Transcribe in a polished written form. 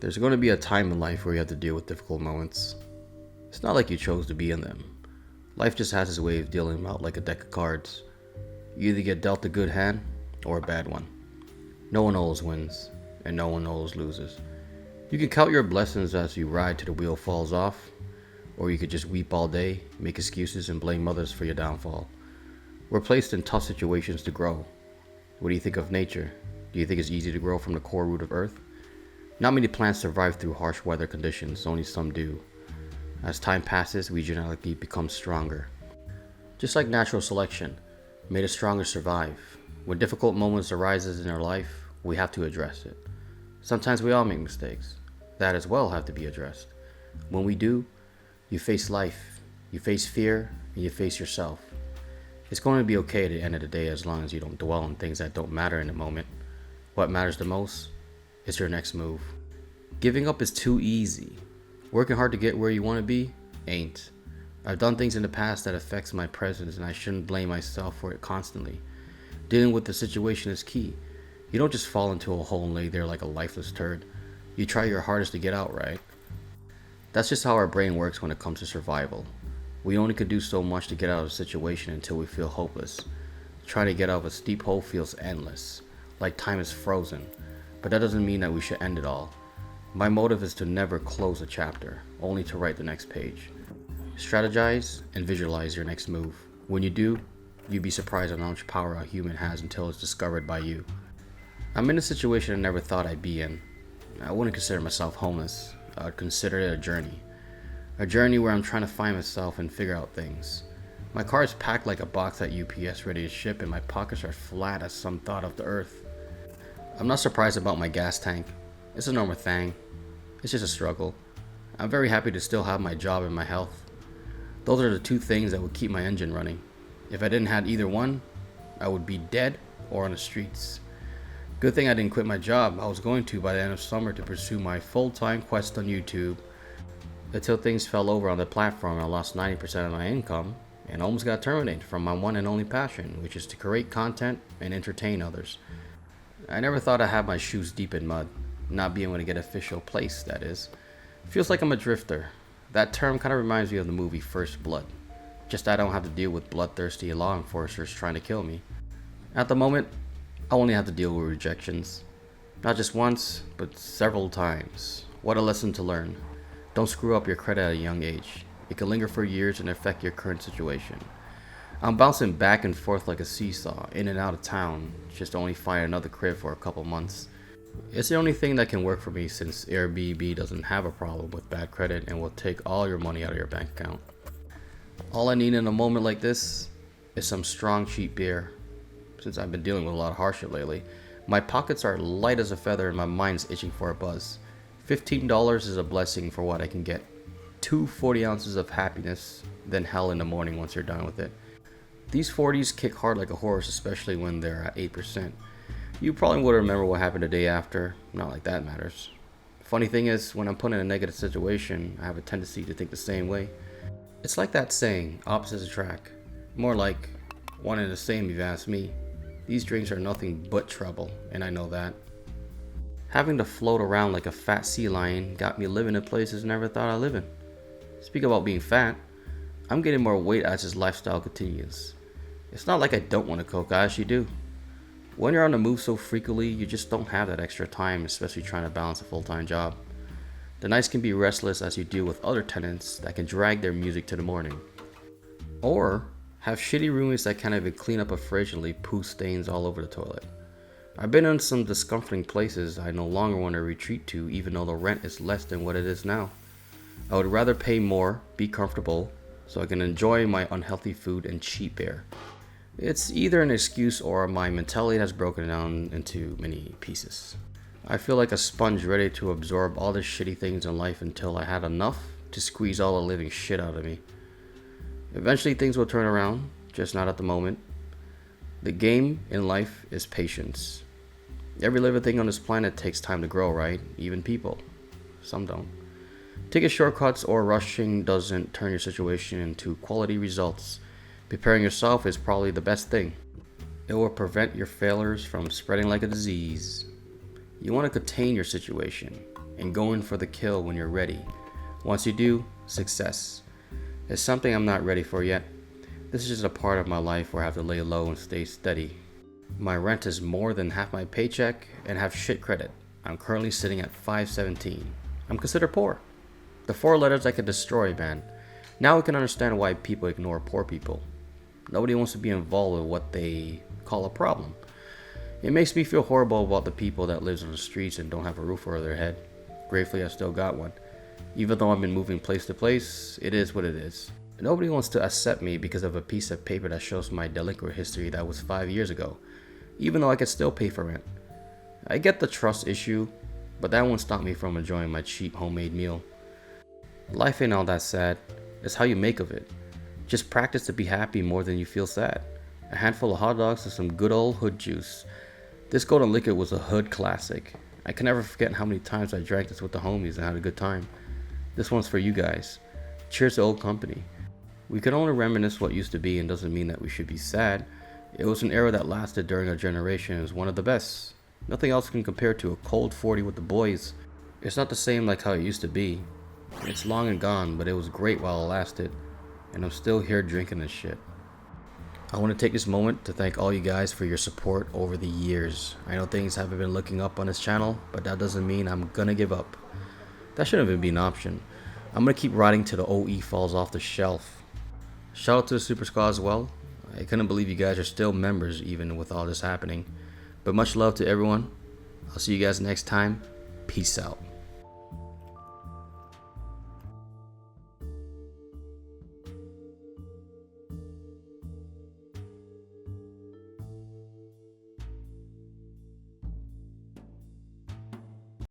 There's going to be a time in life where you have to deal with difficult moments. It's not like you chose to be in them. Life just has its way of dealing them out like a deck of cards. You either get dealt a good hand or a bad one. No one always wins, and no one always loses. You can count your blessings as you ride till the wheel falls off, or you could just weep all day, make excuses, and blame others for your downfall. We're placed in tough situations to grow. What do you think of nature? Do you think it's easy to grow from the core root of Earth? Not many plants survive through harsh weather conditions, only some do. As time passes, we genetically become stronger. Just like natural selection, made us stronger survive. When difficult moments arises in our life, we have to address it. Sometimes we all make mistakes. That as well have to be addressed. When we do, you face life, you face fear, and you face yourself. It's going to be okay at the end of the day as long as you don't dwell on things that don't matter in the moment. What matters the most is your next move. Giving up is too easy. Working hard to get where you want to be ain't. I've done things in the past that affects my present, and I shouldn't blame myself for it constantly. Dealing with the situation is key. You don't just fall into a hole and lay there like a lifeless turd. You try your hardest to get out, right? That's just how our brain works when it comes to survival. We only can do so much to get out of a situation until we feel hopeless. Trying to get out of a steep hole feels endless, like time is frozen. But that doesn't mean that we should end it all. My motive is to never close a chapter, only to write the next page. Strategize and visualize your next move. When you do, you'd be surprised on how much power a human has until it's discovered by you. I'm in a situation I never thought I'd be in. I wouldn't consider myself homeless. I would consider it a journey. A journey where I'm trying to find myself and figure out things. My car is packed like a box at UPS ready to ship, and my pockets are flat as some thought of the earth. I'm not surprised about my gas tank. It's a normal thing. It's just a struggle. I'm very happy to still have my job and my health. Those are the two things that would keep my engine running. If I didn't have either one, I would be dead or on the streets. Good thing I didn't quit my job. I was going to by the end of summer to pursue my full-time quest on YouTube. Until things fell over on the platform and I lost 90% of my income and almost got terminated from my one and only passion, which is to create content and entertain others. I never thought I'd have my shoes deep in mud, not being able to get official place, that is. Feels like I'm a drifter. That term kind of reminds me of the movie First Blood. Just I don't have to deal with bloodthirsty law enforcers trying to kill me. At the moment, I only have to deal with rejections. Not just once, but several times. What a lesson to learn. Don't screw up your credit at a young age. It can linger for years and affect your current situation. I'm bouncing back and forth like a seesaw, in and out of town, just to only find another crib for a couple months. It's the only thing that can work for me since Airbnb doesn't have a problem with bad credit and will take all your money out of your bank account. All I need in a moment like this is some strong, cheap beer. Since I've been dealing with a lot of hardship lately, my pockets are light as a feather and my mind's itching for a buzz. $15 is a blessing for what I can get. 40 ounces of happiness, then hell in the morning once you're done with it. These 40s kick hard like a horse, especially when they're at 8%. You probably would remember what happened the day after. Not like that matters. Funny thing is, when I'm put in a negative situation, I have a tendency to think the same way. It's like that saying, opposites attract. More like one and the same if you ask me. These drinks are nothing but trouble, and I know that. Having to float around like a fat sea lion got me living in places I never thought I'd live in. Speak about being fat, I'm getting more weight as this lifestyle continues. It's not like I don't want to cook, I actually do. When you're on the move so frequently, you just don't have that extra time, especially trying to balance a full-time job. The nights can be restless as you deal with other tenants that can drag their music to the morning. Or have shitty roommates that can't even clean up a fridge and leave poo stains all over the toilet. I've been in some discomforting places I no longer want to retreat to, even though the rent is less than what it is now. I would rather pay more, be comfortable, so I can enjoy my unhealthy food and cheap air. It's either an excuse or my mentality has broken down into many pieces. I feel like a sponge ready to absorb all the shitty things in life until I had enough to squeeze all the living shit out of me. Eventually things will turn around, just not at the moment. The game in life is patience. Every living thing on this planet takes time to grow, right? Even people. Some don't. Taking shortcuts or rushing doesn't turn your situation into quality results. Preparing yourself is probably the best thing. It will prevent your failures from spreading like a disease. You want to contain your situation. and go in for the kill when you're ready. Once you do, success. It's something I'm not ready for yet. This is just a part of my life where I have to lay low and stay steady. My rent is more than half my paycheck and have shit credit. I'm currently sitting at 517. I'm considered poor. The 4 letters I could destroy, man. Now we can understand why people ignore poor people. Nobody wants to be involved with what they call a problem. It makes me feel horrible about the people that lives on the streets and don't have a roof over their head. Gratefully, I still got one. Even though I've been moving place to place, it is what it is. Nobody wants to accept me because of a piece of paper that shows my delinquent history that was 5 years ago, even though I could still pay for rent. I get the trust issue, but that won't stop me from enjoying my cheap homemade meal. Life ain't all that sad. It's how you make of it. Just practice to be happy more than you feel sad. A handful of hot dogs and some good old hood juice. This golden liquid was a hood classic. I can never forget how many times I drank this with the homies and had a good time. This one's for you guys. Cheers to old company. We can only reminisce what used to be and doesn't mean that we should be sad. It was an era that lasted during our generation and is one of the best. Nothing else can compare to a cold 40 with the boys. It's not the same like how it used to be. It's long and gone, but it was great while it lasted. And I'm still here drinking this shit. I want to take this moment to thank all you guys for your support over the years. I know things haven't been looking up on this channel, but that doesn't mean I'm gonna give up. That shouldn't even be an option. I'm gonna keep riding till the OE falls off the shelf. Shout out to the Super Squad as well. I couldn't believe you guys are still members even with all this happening. But much love to everyone. I'll see you guys next time. Peace out.